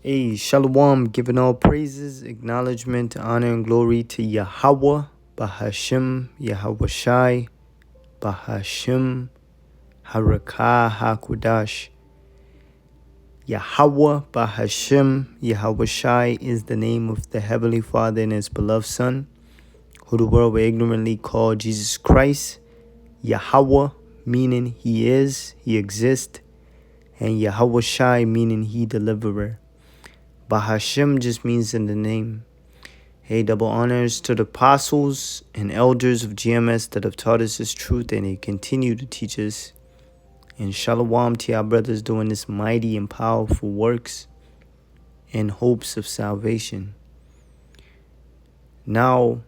Hey, Shalom, giving all praises, acknowledgement, honor, and glory to Yahweh, Bahashim, Yahweh Shai, Bahashim, Harakah, Hakudash. Yahweh, Bahashim, Yahweh Shai is the name of the Heavenly Father and His beloved Son, who the world will ignorantly call Jesus Christ. Yahweh, meaning He is, He exists, and Yahweh Shai, meaning He deliverer. Bahashim just means in the name. Hey, double honors to the apostles and elders of GMS that have taught us this truth and they continue to teach us. And shalom to our brothers doing this mighty and powerful works in hopes of salvation. Now,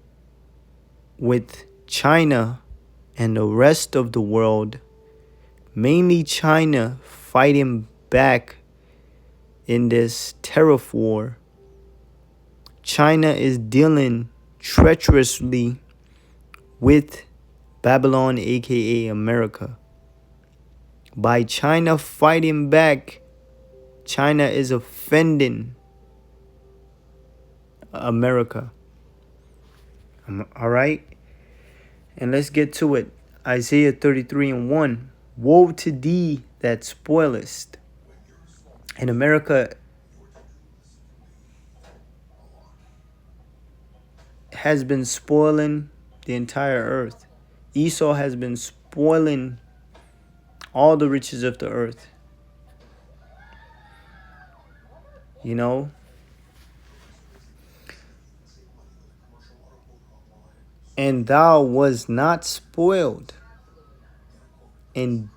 with China and the rest of the world, mainly China fighting back in this tariff war, China is dealing treacherously with Babylon, aka America. By China fighting back, China is offending America. All right? And let's get to it. Isaiah 33:1. Woe to thee that spoilest. And America has been spoiling the entire earth. Esau has been spoiling all the riches of the earth. You know? And thou was not spoiled, and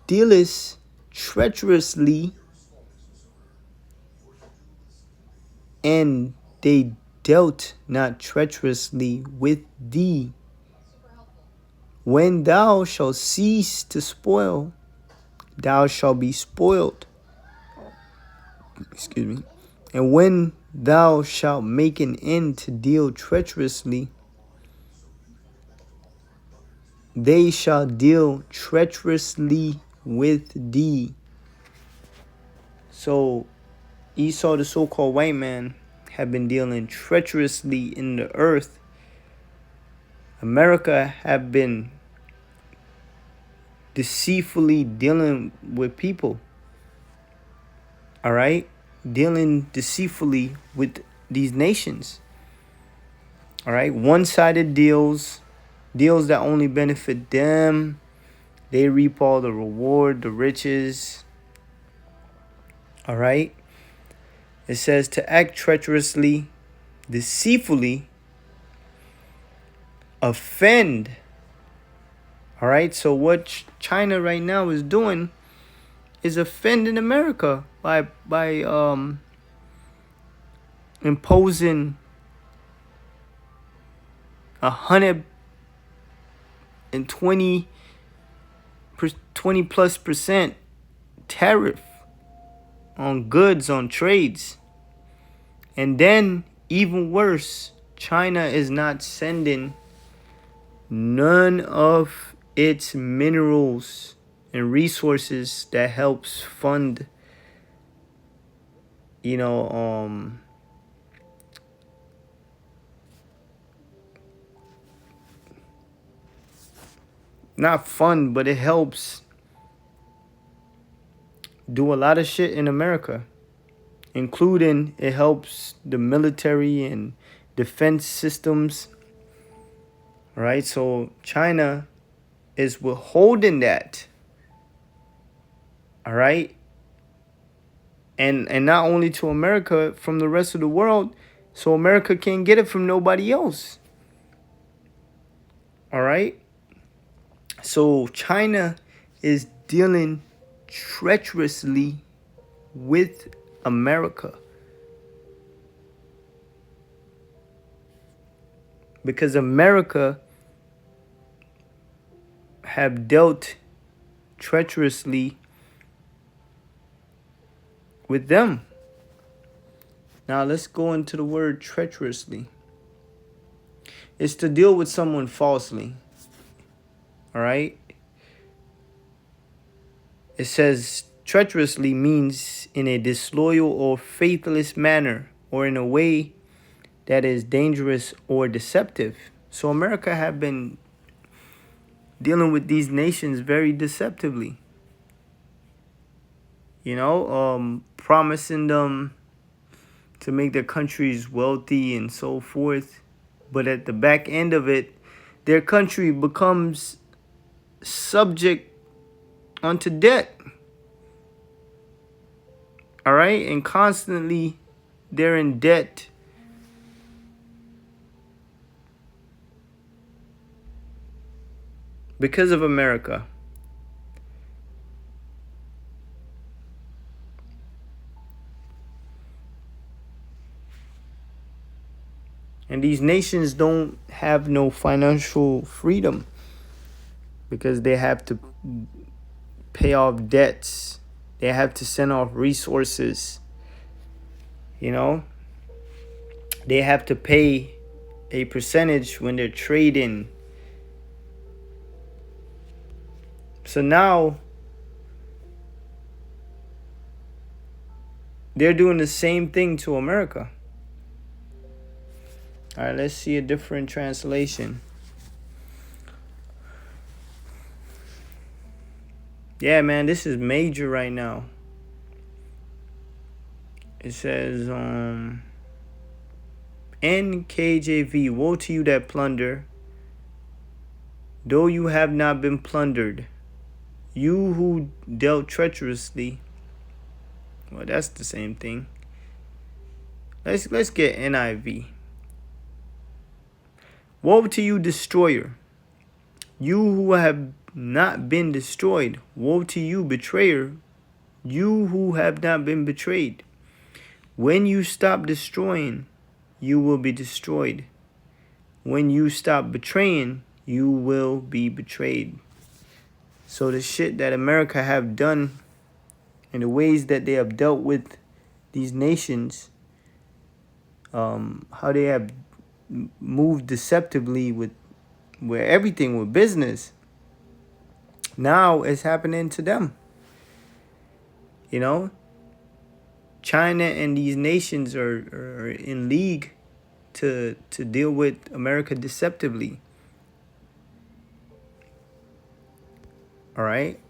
dealest treacherously, and they dealt not treacherously with thee. When thou shalt cease to spoil, thou shalt be spoiled. Excuse me. And when thou shalt make an end to deal treacherously, they shall deal treacherously with thee. So Esau, the so-called white man, have been dealing treacherously in the earth. America have been deceitfully dealing with people. All right? Dealing deceitfully with these nations. All right? One-sided deals that only benefit them. They reap all the reward, the riches. All right? It says to act treacherously, deceitfully, offend. All right? So what China right now is doing is offending America by imposing 20+ % tariff on goods, on trades. And then, even worse, China is not sending none of its minerals and resources that helps fund, not fund, but it helps do a lot of shit in America, including it helps the military and defense systems. All right, so China is withholding that. All right, and not only to America, from the rest of the world, so America can't get it from nobody else. All right, so China is dealing treacherously with America because America have dealt treacherously with them. Now let's go into the word treacherously. It's to deal with someone falsely. All right. It says Treacherously means in a disloyal or faithless manner, or in a way that is dangerous or deceptive. So America have been dealing with these nations very deceptively. Promising them to make their countries wealthy and so forth. But at the back end of it, their country becomes subject unto debt. All right? And constantly they're in debt. Because of America. And these nations don't have no financial freedom because they have to pay off debts. They have to send off resources. They have to pay a percentage when they're trading. So now they're doing the same thing to America. All right, let's see a different translation. Yeah, man, this is major right now. It says, NKJV, woe to you that plunder, though you have not been plundered. You who dealt treacherously. Well, that's the same thing. Let's get NIV. Woe to you, destroyer. You who have not been destroyed. Woe to you, betrayer. You who have not been betrayed. When you stop destroying, you will be destroyed. When you stop betraying, you will be betrayed. So the shit that America have done and the ways that they have dealt with these nations, how they have moved deceptively with everything with business, now it's happening to them. China and these nations are in league to deal with America deceptively. All right.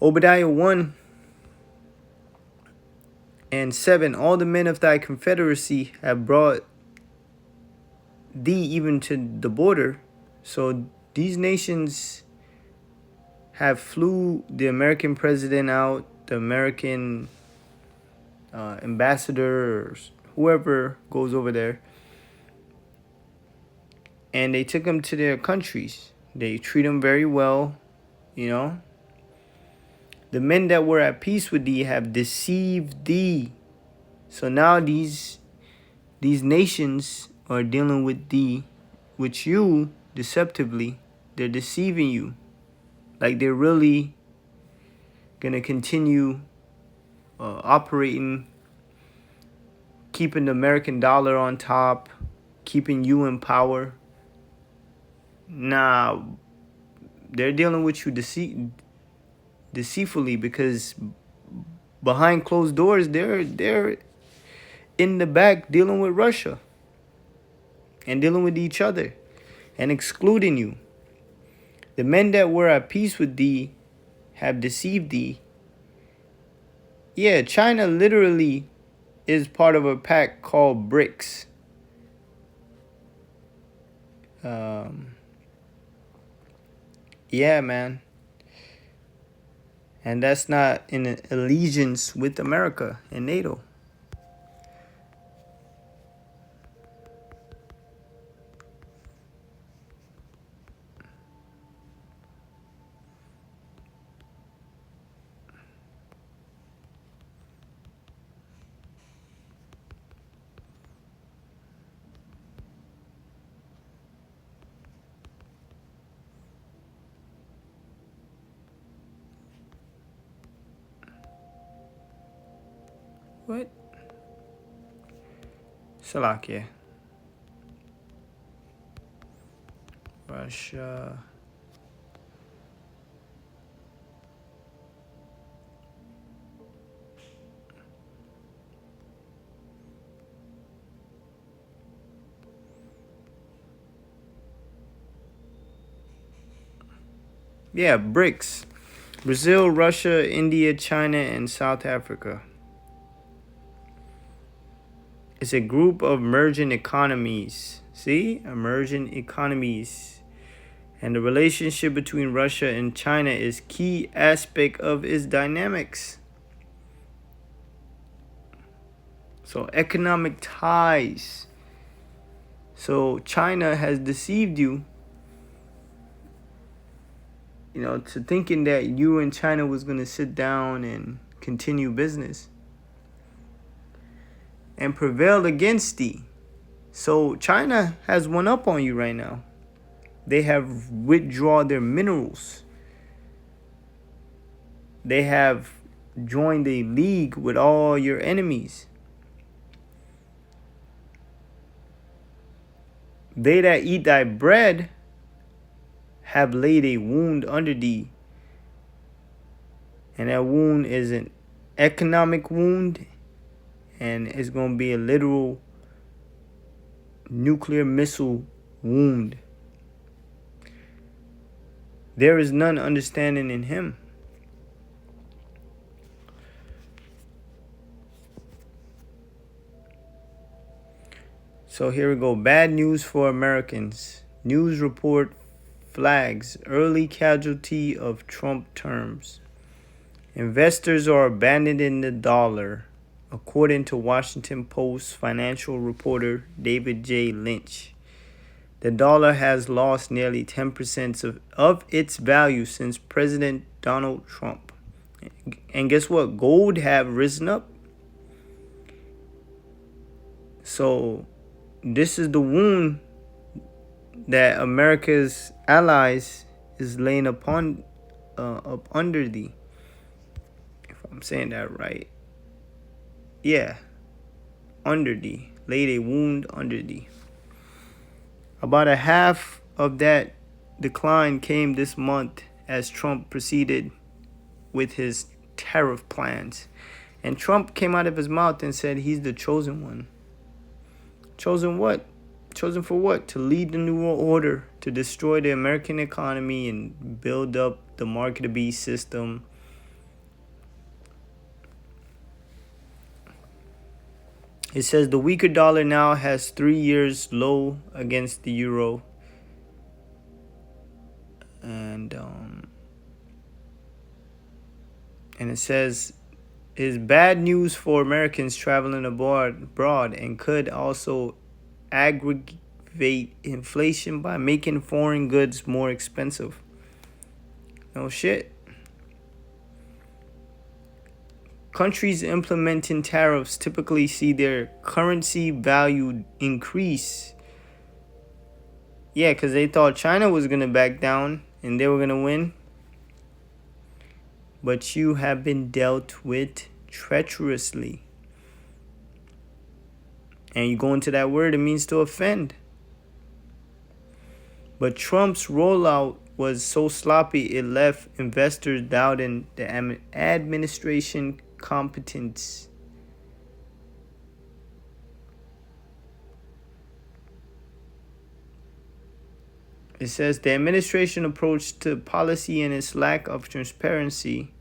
Obadiah 1:7, all the men of thy confederacy have brought thee even to the border. So these nations have flew the American president out, the American ambassador, or whoever goes over there, and they took them to their countries. They treat them very well. The men that were at peace with thee have deceived thee. So now these nations are dealing with thee, with you deceptively. They're deceiving you. Like they're really gonna continue operating, keeping the American dollar on top, keeping you in power. Nah, they're dealing with you deceitfully, because behind closed doors, they're in the back dealing with Russia and dealing with each other and excluding you. The men that were at peace with thee have deceived thee. Yeah, China literally is part of a pact called BRICS. Yeah, man. And that's not in allegiance with America and NATO. What? Slovakia. Russia. Yeah, BRICS. Brazil, Russia, India, China, and South Africa. It's a group of emerging economies. See? Emerging economies. And the relationship between Russia and China is key aspect of its dynamics. So economic ties. So China has deceived you, to thinking that you and China was going to sit down and continue business and prevail against thee. So China has one up on you right now. They have withdrawn their minerals. They have joined a league with all your enemies. They that eat thy bread have laid a wound under thee. And that wound is an economic wound, and it's going to be a literal nuclear missile wound. There is none understanding in him. So here we go. Bad news for Americans. News report flags early casualty of Trump terms. Investors are abandoning the dollar, according to Washington Post financial reporter David J. Lynch. The dollar has lost nearly 10% of its value since President Donald Trump. And guess what? Gold have risen up. So this is the wound that America's allies is laying up under thee. If I'm saying that right. Yeah. Under thee. Laid a wound under thee. About a half of that decline came this month as Trump proceeded with his tariff plans. And Trump came out of his mouth and said he's the chosen one. Chosen what? Chosen for what? To lead the New World Order, to destroy the American economy and build up the market beast system. It says the weaker dollar now has 3 years low against the euro. And it says is bad news for Americans traveling abroad and could also aggravate inflation by making foreign goods more expensive. No shit. Countries implementing tariffs typically see their currency value increase. Yeah, because they thought China was going to back down and they were going to win. But you have been dealt with treacherously. And you go into that word, it means to offend. But Trump's rollout was so sloppy, it left investors doubting the administration competence. It says the administration approach to policy and its lack of transparency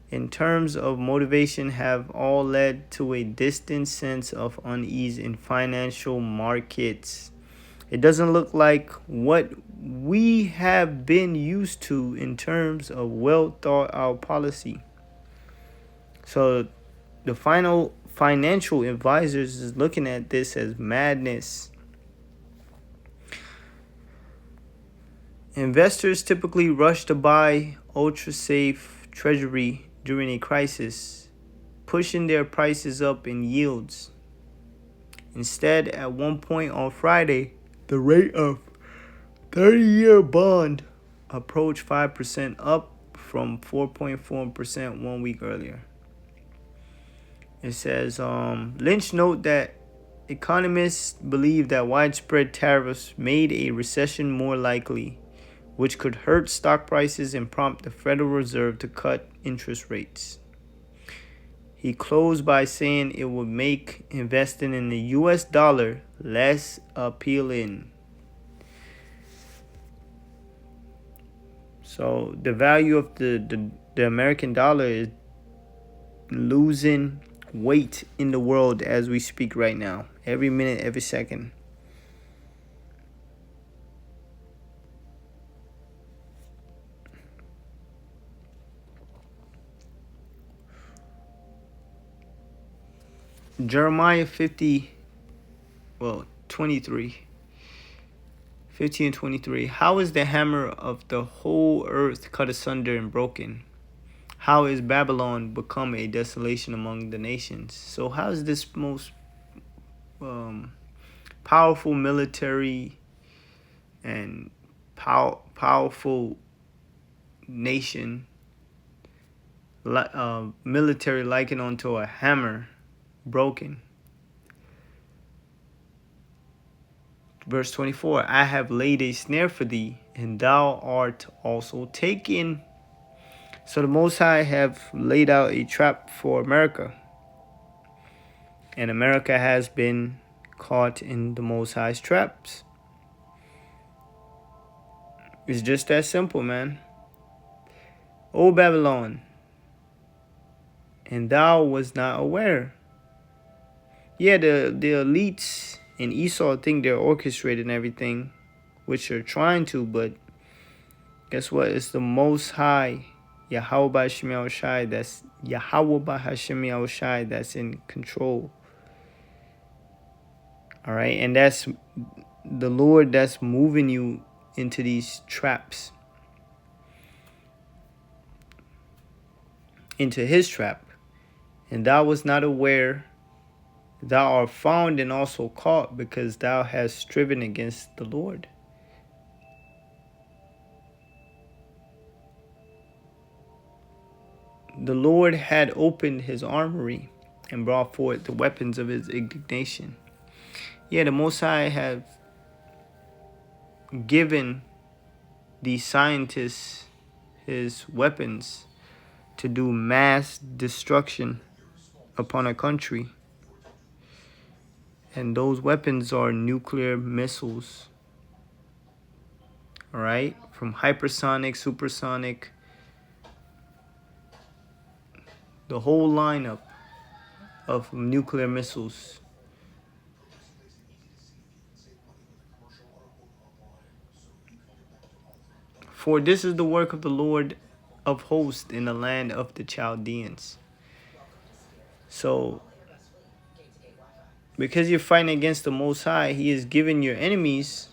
in terms of motivation have all led to a distant sense of unease in financial markets. It doesn't look like what we have been used to in terms of well thought out policy. So the final financial advisors is looking at this as madness. Investors typically rush to buy ultra-safe treasury during a crisis, pushing their prices up in yields. Instead, at one point on Friday, the rate of 30-year bond approached 5%, up from 4.4% 1 week earlier. It says, Lynch note that economists believe that widespread tariffs made a recession more likely, which could hurt stock prices and prompt the Federal Reserve to cut interest rates. He closed by saying it would make investing in the US dollar less appealing. So the value of the American dollar is losing weight in the world as we speak right now. Every minute, every second. Jeremiah 23. 15 and 23. How is the hammer of the whole earth cut asunder and broken? How is Babylon become a desolation among the nations? So how is this most powerful military and powerful nation, military likened onto a hammer, broken? Verse 24, I have laid a snare for thee, and thou art also taken. So the Most High have laid out a trap for America. And America has been caught in the Most High's traps. It's just that simple, man. O Babylon, and thou was not aware. Yeah, the elites in Esau think they're orchestrating everything, which they're trying to, but guess what? It's the Most High, Yahweh B'Hashem Yahushai, that's Yahweh B'Hashem Yahushai that's in control. All right, and that's the Lord that's moving you into these traps, into his trap. And thou was not aware, thou art found and also caught, because thou hast striven against the Lord. The Lord had opened his armory and brought forth the weapons of his indignation. Yeah, the Most High have given these scientists his weapons to do mass destruction upon a country. And those weapons are nuclear missiles. All right? From hypersonic, supersonic, the whole lineup of nuclear missiles. For this is the work of the Lord of hosts in the land of the Chaldeans. So, because you're fighting against the Most High, he is giving your enemies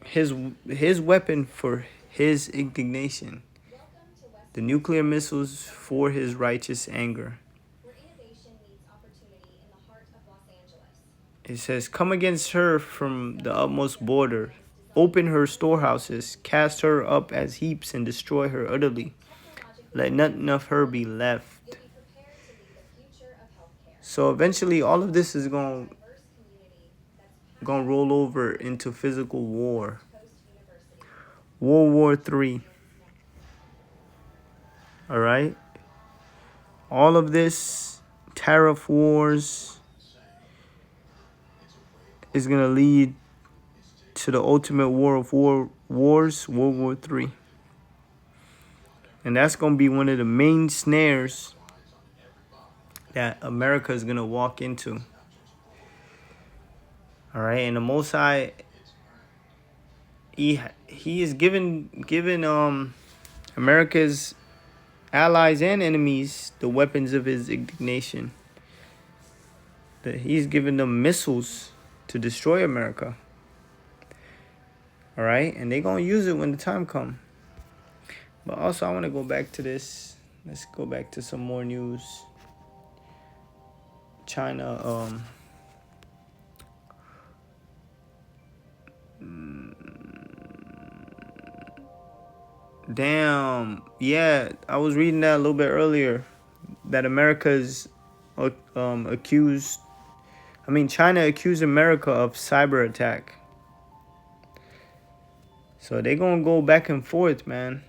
his weapon for his indignation. The nuclear missiles for his righteous anger. It says, come against her from the utmost border. Open her storehouses. Cast her up as heaps and destroy her utterly. Let nothing of her be left. So eventually all of this is going to roll over into physical war. World War III. All right? All of this tariff wars is going to lead to the ultimate war of wars, World War III. And that's going to be one of the main snares that America is going to walk into. All right, and the Most High, he is given America's allies and enemies the weapons of his indignation. That he's given them missiles to destroy America. All right, and they're going to use it when the time comes. But also, I want to go back to this. Let's go back to some more news. China, damn, yeah, I was reading that a little bit earlier, that China accused America of cyber attack. So they're going to go back and forth, man.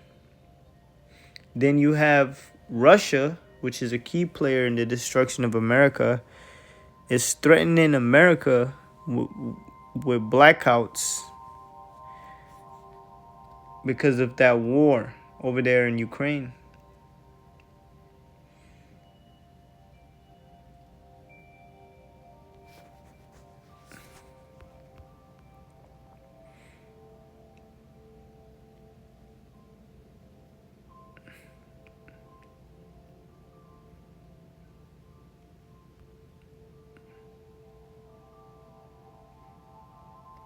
Then you have Russia, which is a key player in the destruction of America, is threatening America with blackouts because of that war over there in Ukraine.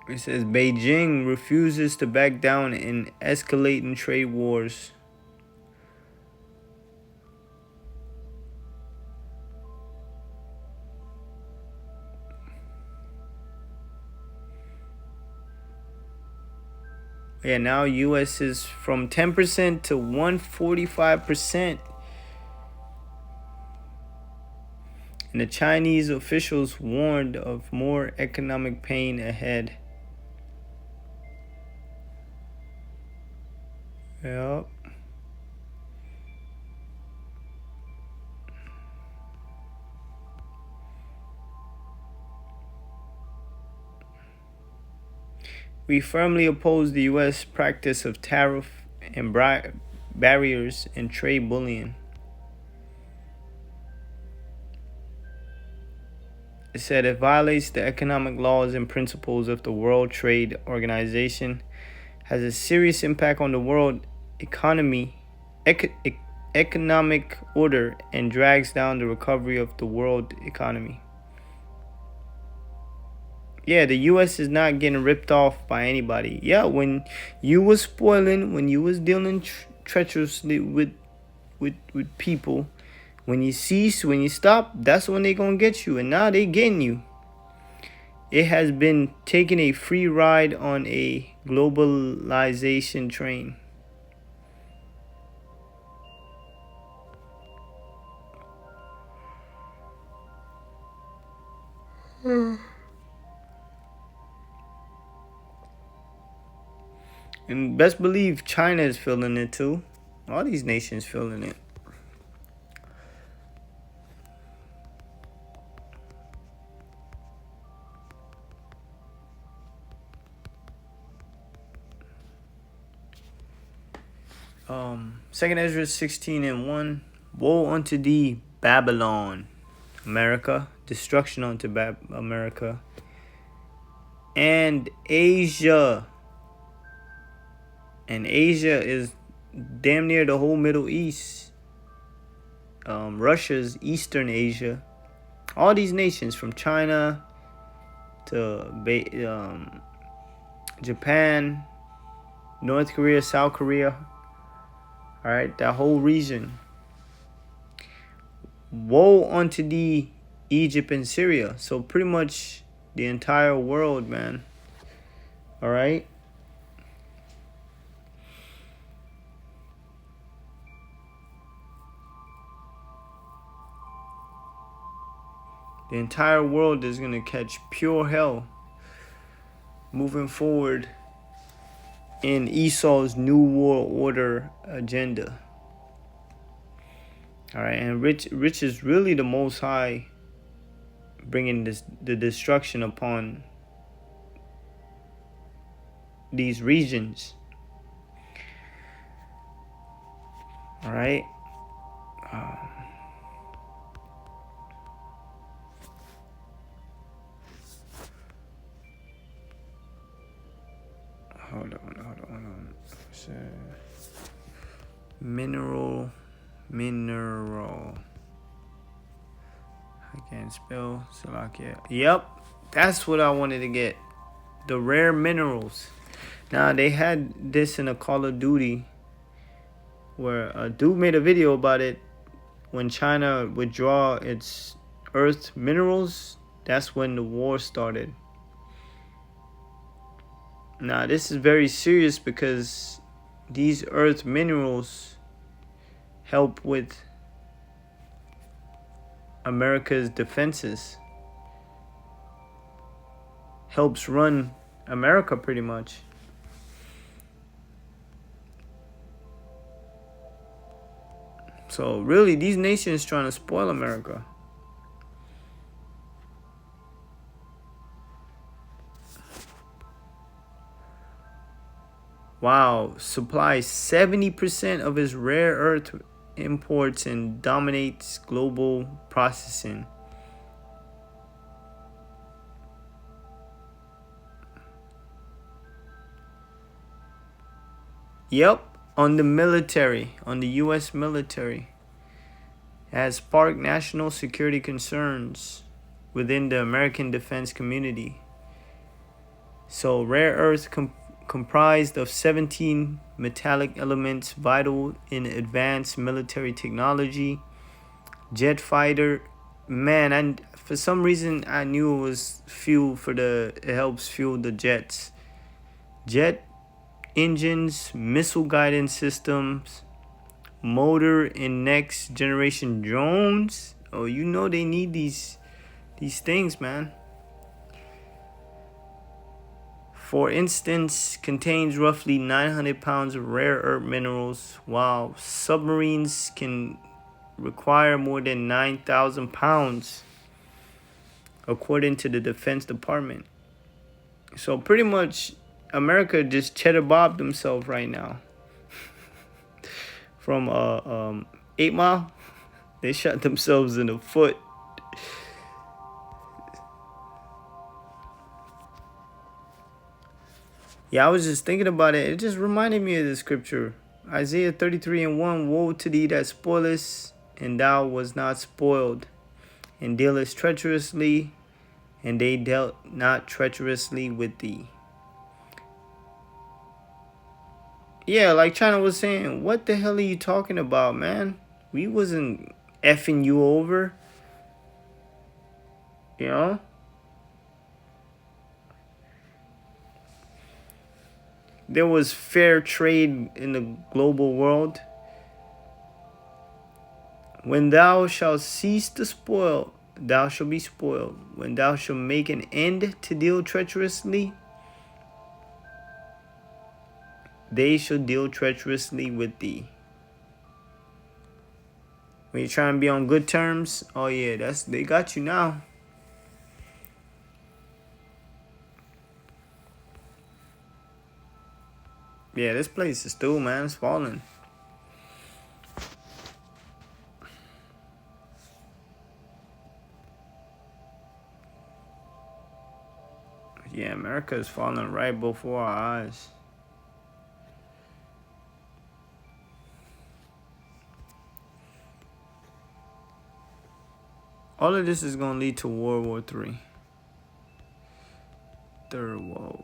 It says Beijing refuses to back down in escalating trade wars. Yeah, now US is from 10% to 145%. And the Chinese officials warned of more economic pain ahead. Yep. We firmly oppose the U.S. practice of tariff and barriers and trade bullying. It said it violates the economic laws and principles of the World Trade Organization, has a serious impact on the world economy, economic order, and drags down the recovery of the world economy. Yeah, the U.S. is not getting ripped off by anybody. Yeah, when you was spoiling, when you was dealing treacherously with people, when you cease, when you stop, that's when they gonna get you. And now they getting you. It has been taking a free ride on a globalization train. And best believe China is feeling it too. All these nations feeling it. Second Ezra 16:1. Woe unto thee, Babylon, America. Destruction unto America. And Asia. And Asia is damn near the whole Middle East. Russia's Eastern Asia. All these nations from China to Japan, North Korea, South Korea. All right, that whole region. Woe unto thee, Egypt and Syria. So pretty much the entire world, man. All right. The entire world is going to catch pure hell moving forward in Esau's New World Order agenda. All right, and rich is really the Most High bringing the destruction upon these regions. All right. Hold on. Mineral. I can't spell Salakia. Yep, that's what I wanted to get. The rare minerals. Now they had this in a Call of Duty where a dude made a video about it. When China withdraw its earth minerals, that's when the war started. Now this is very serious because these earth minerals help with America's defenses. Helps run America pretty much. So really, these nations trying to spoil America. wow, supplies 70% of its rare earth imports and dominates global processing. Yep, on the US military, has sparked national security concerns within the American defense community. So, rare earths comprised of 17 metallic elements vital in advanced military technology, jet fighter. Man, and for some reason I knew it was fuel for it helps fuel the jets. Jet engines, missile guidance systems, motor in next generation drones. Oh, you know they need these things, man. For instance, contains roughly 900 pounds of rare earth minerals, while submarines can require more than 9,000 pounds, according to the Defense Department. So pretty much, America just cheddar bobbed themselves right now. From 8 Mile, they shot themselves in the foot. Yeah, I was just thinking about it. It just reminded me of the scripture. Isaiah 33:1. Woe to thee that spoilest, and thou was not spoiled, and dealest treacherously, and they dealt not treacherously with thee. Yeah, like China was saying, what the hell are you talking about, man? We wasn't effing you over, you know? There was fair trade in the global world. When thou shalt cease to spoil, thou shalt be spoiled. When thou shalt make an end to deal treacherously, they shall deal treacherously with thee. When you're trying to be on good terms, oh yeah, they got you now. Yeah, this place is still, man, it's falling. Yeah, America is falling right before our eyes. All of this is gonna lead to World War III. Third World.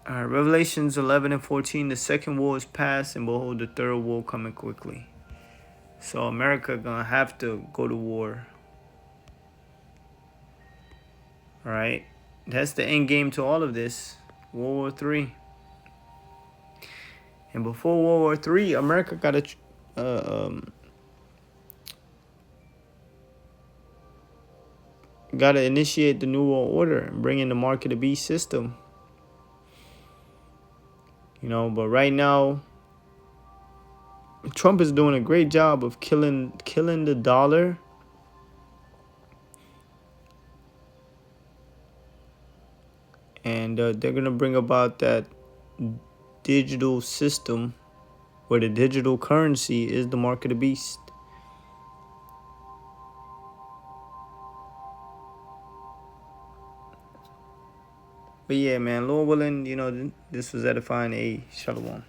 Alright, Revelations 11:14. The second war is past, and behold, the third war coming quickly. So America gonna have to go to war. Alright, that's the end game to all of this. World War III. And before World War III, America gotta initiate the New World Order and bring in the mark of the beast system. You know, but right now, Trump is doing a great job of killing the dollar. And they're gonna bring about that digital system where the digital currency is the mark of the beast. But yeah, man, Lord willing, you know, this was edifying. A shalom.